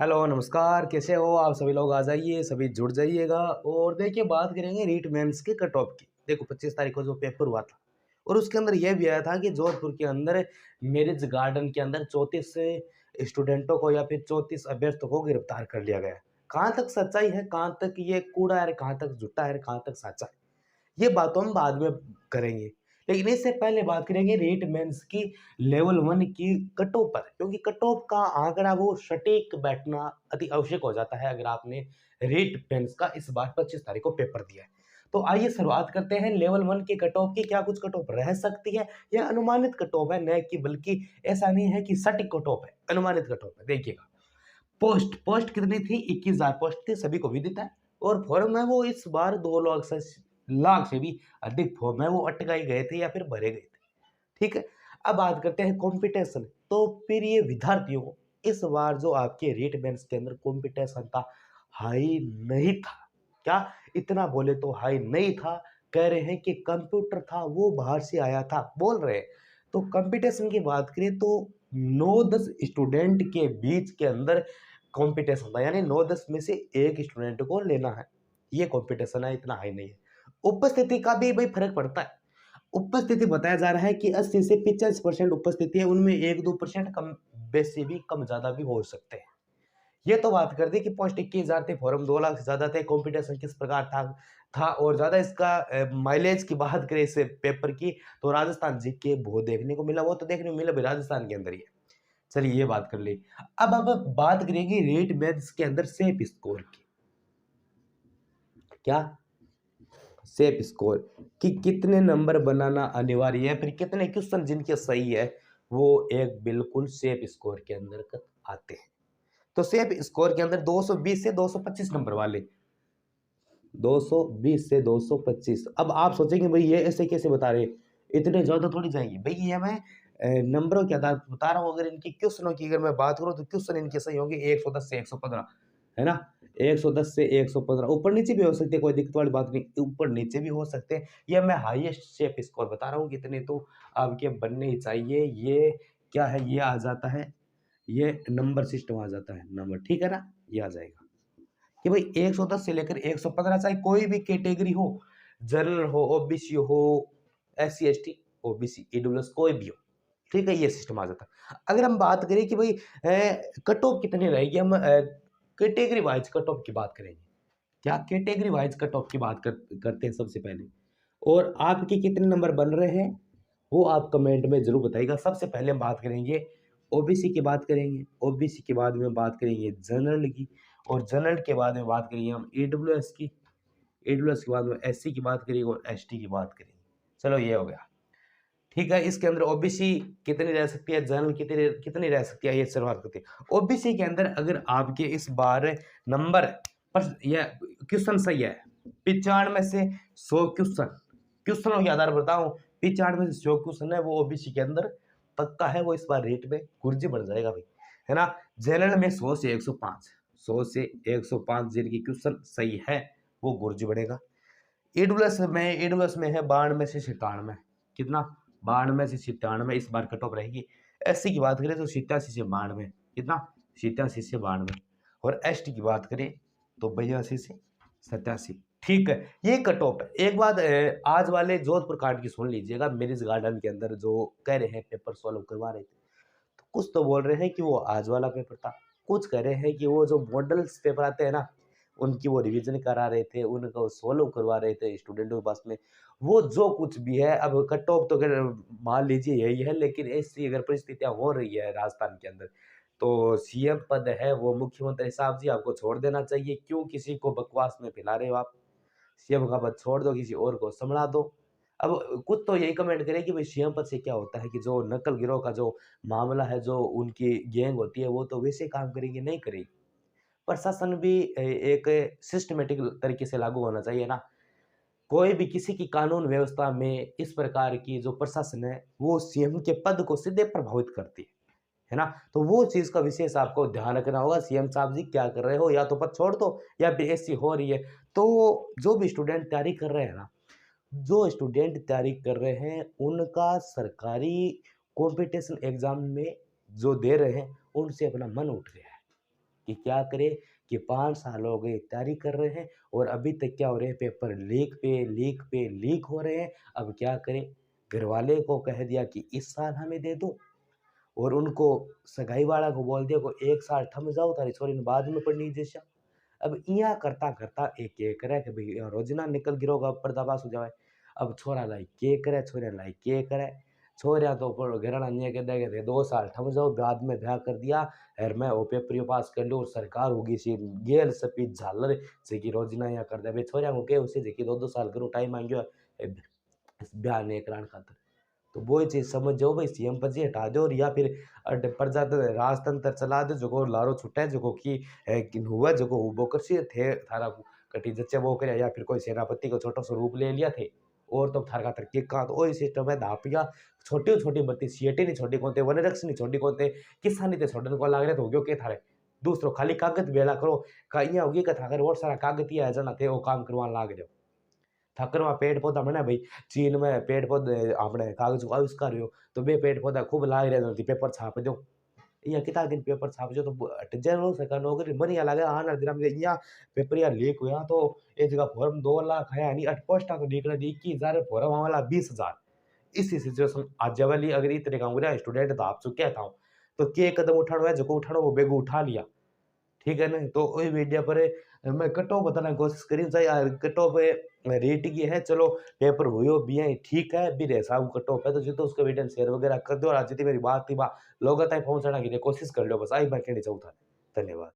Hello नमस्कार, कैसे हो आप सभी लोग? आ जाइए, सभी जुड़ जाइएगा। और देखिए, बात करेंगे रीट मेंस के कट ऑफ की। देखो 25 तारीख को जो पेपर हुआ था और उसके अंदर यह भी आया था कि जोधपुर के अंदर मैरिज गार्डन के अंदर 34 स्टूडेंटों को या फिर 34 अभ्यर्थियों को गिरफ्तार कर लिया गया है। कहाँ तक सच्चाई है, कहाँ तक ये कूड़ा है, कहाँ तक झूठा है, कहाँ तक सच्चा है, ये बात हम बाद में करेंगे। लेकिन इससे पहले बात करेंगे रेट मेंस की लेवल 1 की कट ऑफ पर, क्योंकि कट ऑफ का आंकड़ा वो सटीक बैठना अति आवश्यक हो जाता है अगर आपने रेट मेंस का इस बार 25 तारीख को पेपर दिया है। तो आइए शुरुआत करते हैं लेवल 1 की कट ऑफ की। क्या कुछ कट ऑफ रह सकती है? यह अनुमानित कट ऑफ है, न कि बल्कि ऐसा नहीं है कि सटीक कट ऑफ है, अनुमानित कट ऑफ है। देखिएगा, पोस्ट पोस्ट कितनी थी? 21,000 पोस्ट थी, सभी को विदित है। और फॉर्म है वो इस बार 2 लाख से भी अधिक फॉर्म है वो अटकाए गए थे या फिर भरे गए थे। ठीक है। अब बात करते हैं कंपटीशन। तो फिर ये विद्यार्थियों को इस बार जो आपके रीट मेंस के अंदर कंपटीशन था, हाई नहीं था। क्या? इतना बोले तो हाई नहीं था। कह रहे हैं कि कंप्यूटर था वो बाहर से आया था, बोल रहे हैं। तो कंपटीशन की बात करें तो 9-10 स्टूडेंट के बीच के अंदर कंपटीशन था, यानी 9-10 में से एक स्टूडेंट को लेना है। ये कंपटीशन है, इतना हाई नहीं है। उपस्थिति का भी भाई फर्क पड़ता है। उपस्थिति बताया जा रहा है कि 80 से 85% उपस्थिति है, उनमें 1-2% कम बेसी भी कम ज़्यादा भी हो सकते हैं। ये तो बात कर दी कि पोस्ट 21,000 थे, फॉर्म 2 लाख से ज़्यादा थे, कॉम्पिटिशन किस प्रकार था और ज़्यादा इसका माइलेज की बात करें इस पेपर की, तो राजस्थान जीके वो देखने को मिला, वो तो देखने को मिला भी राजस्थान के अंदर ही है। चलिए ये बात कर ली। अब बात करेंगे रेट मेंस के अंदर सेफ स्कोर की। क्या? सेफ स्कोर कि कितने नंबर बनाना अनिवार्य है, फिर कितने क्वेश्चन जिनके सही है वो एक बिल्कुल सेफ स्कोर के अंदर आते हैं। तो सेफ स्कोर के अंदर 220 से 225 नंबर वाले, 220 से 225। अब आप सोचेंगे भाई ये ऐसे कैसे बता रहे हैं? इतने ज्यादा थोड़ी जाएंगे भाई, ये मैं नंबरों के आधार पर बता रहा हूँ। अगर इनकी क्वेश्चनों की अगर मैं बात करूँ तो क्वेश्चन इनके सही होंगे 110 से 115, है ना? 110 से 115, ऊपर नीचे भी हो सकते हैं, कोई दिक्कत वाली बात नहीं, ऊपर नीचे भी हो सकते हैं। ये मैं हाईएस्ट सेफ स्कोर बता रहा हूँ, कितने तो आपके बनने ही चाहिए। ये क्या है? ये आ जाता है, ये नंबर सिस्टम आ जाता है, नंबर, ठीक है ना? ये आ जाएगा कि भाई 110 से लेकर 115, चाहे कोई भी कैटेगरी हो, जनरल हो, ओबीसी हो, एससी एसटी, ओबीसी, ईडब्ल्यूएस, कोई भी हो, ठीक है? ये सिस्टम आ जाता है। अगर हम बात करें कि भाई कट ऑफ कितनी रहेगी, हम कैटेगरी वाइज कट ऑफ की बात करेंगे। क्या? कैटेगरी वाइज कट ऑफ की बात करते हैं सबसे पहले। और आपके कितने नंबर बन रहे हैं वो आप कमेंट में जरूर बताइएगा। सबसे पहले हम बात करेंगे ओबीसी की, बात करेंगे ओबीसी के बाद में बात करेंगे जनरल की, और जनरल के बाद में बात करेंगे हम ईडब्ल्यूएस की, ईडब्ल्यूएस के बाद में एससी की बात करेंगे और एसटी की बात करेंगे। चलो ये हो गया, ठीक है। इसके अंदर ओबीसी कितनी रह सकती है, जनरल कितनी कितनी रह सकती है, ये शुरुआत करते हैं। ओबीसी के अंदर अगर आपके इस बार नंबर पर यह क्वेश्चन सही है, 95 से 100 क्वेश्चन, क्वेश्चनों के आधार पर बताऊं, 95 से 100 क्वेश्चन है वो ओबीसी के अंदर पक्का है, वो इस बार रेट में गुर्जी बढ़ जाएगा भाई, है ना? जनरल में 100 से 105, 100 से 105 जिनकी क्वेश्चन सही है वो गुर्जी बढ़ेगा। ईडब्ल्यूएस में है 92 से 97, कितना? 92 से 97 इस बार कट ऑफ रहेगी। एससी की बात करें तो 87 से 92, कितना? 87 से 92। और एसटी की बात करें तो 82 से 87। ठीक है, ये कट ऑफ है। एक बात आज वाले जोधपुर कार्ड की सुन लीजिएगा। मैरिज गार्डन के अंदर जो कह रहे हैं पेपर सॉल्व करवा रहे थे, तो कुछ तो बोल रहे हैं कि वो आज वाला पेपर था, कुछ कह रहे हैं कि वो जो मॉडल्स पेपर आते हैं ना, उनकी वो रिवीजन करा रहे थे, उनको सॉल्व करवा रहे थे स्टूडेंटों के पास में। वो जो कुछ भी है, अब कट ऑफ तो अगर मान लीजिए यही है, लेकिन ऐसी अगर परिस्थितियां हो रही है राजस्थान के अंदर, तो सीएम पद है वो मुख्यमंत्री साहब जी, आपको छोड़ देना चाहिए। क्यों किसी को बकवास में फैला रहे हो आप? सीएम का पद छोड़ दो, किसी और को संभला दो। अब कुछ तो यही कमेंट करें कि भाई सीएम पद से क्या होता है कि जो नकल गिरोह का जो मामला है, जो उनकी गैंग होती है, वो तो वैसे काम करेंगे, नहीं करेगी। प्रशासन भी एक सिस्टमैटिक तरीके से लागू होना चाहिए ना। कोई भी किसी की कानून व्यवस्था में इस प्रकार की जो प्रशासन है, वो सीएम के पद को सीधे प्रभावित करती है ना? तो वो चीज़ का विशेष आपको ध्यान रखना होगा। सीएम साहब जी क्या कर रहे हो? या तो पद छोड़ दो या फिर ऐसी हो रही है। तो जो भी स्टूडेंट तैयारी कर रहे हैं ना, जो स्टूडेंट तैयारी कर रहे हैं, उनका सरकारी कॉम्पिटिशन एग्ज़ाम में जो दे रहे हैं, उनसे अपना मन उठ गया है। कि क्या करे कि 5 साल हो गए तैयारी कर रहे हैं और अभी तक क्या हो रहे हैं, पेपर लीक हो रहे हैं। अब क्या करें? घरवाले को कह दिया कि इस साल हमें दे दो और उनको सगाई वाला को बोल दिया को 1 साल थम जाओ थारी छोरी ने बाद में पढ़नी जैसा। अब इया करता एक के करे कि भई रोजना निकल गिरो का पर्दा पास हो जावे। अब छोरा लाई के करे, छोरिया लाई के करे। छोरिया तो पर घराना ने कह दे के 2 साल थम जाओ, बाद में ब्याह कर दिया अर मैं ओ पेपरियो पास कर लूँ और सरकार होगी सी गेल सफेद झालर जेकी रोजना या कर दे। बे छोरिया को के उसे जेकी 2-2 साल करू टाइम मांग्यो है ब्याह नहीं कराण खातर। तो वो चीज़ समझ जाओ भाई सीएम पद से हटा दो और या फिर प्रजातंत्र राजतंत्र चला दो जको लारो छुटे जको कि हुआ जको वो करसी थे थारा कटी जच्चे वो करे या फिर कोई सेनापति को छोटो स्वरूप ले लिया थे और तो थारा खातर के का तो वही सिस्टम है धापिया छोटी छोटी भर्ती सीएटी नहीं छोटी कोते वन रक्षक नहीं छोटी कोते किसानी ते छोड़न को लाग रहे तो हो गयो के थारे दूसरो खाली कागज बेला करो का इया होगी का थाकर और सारा कागज ही है जना थे वो काम करवान लाग रहे ठाकर में पेड़ पौधा मने भाई चीन में पेड़ पौधे आपने कागज को आविष्कार हुयो तो बे पेड़ पौधा खूब लाग रहा था पेपर छाप दो इया कितना दिन पेपर छाप जो तो जरूर सरकार नौकरी बढ़िया लगे आने दिन में इया पेपर या लीक हुआ तो ये जगह फॉर्म 2 लाख है नहीं 8 पोस्टा तो निकले 21,000 फॉर्म वाला 20,000 इसी सिचुएशन आज वाली अगर इतने काम करे स्टूडेंट तो आप चुके था तो के कदम उठानो है जो उठानो वो बेगू उठा लिया ठीक है ना? तो वही मीडिया पर मैं कट ऑफ बताने की कोशिश करी चाहे कट ऑफ रेट की है चलो पेपर हुयो भी है ठीक है भी रे साहब कट ऑफ है तो जितो उसका वीडियो शेयर वगैरह कर दो और आज जितनी मेरी बात थी बा लोगों तक पहुंचाने की कोशिश कर लो बस आई मैं कहना चाहूँ था धन्यवाद।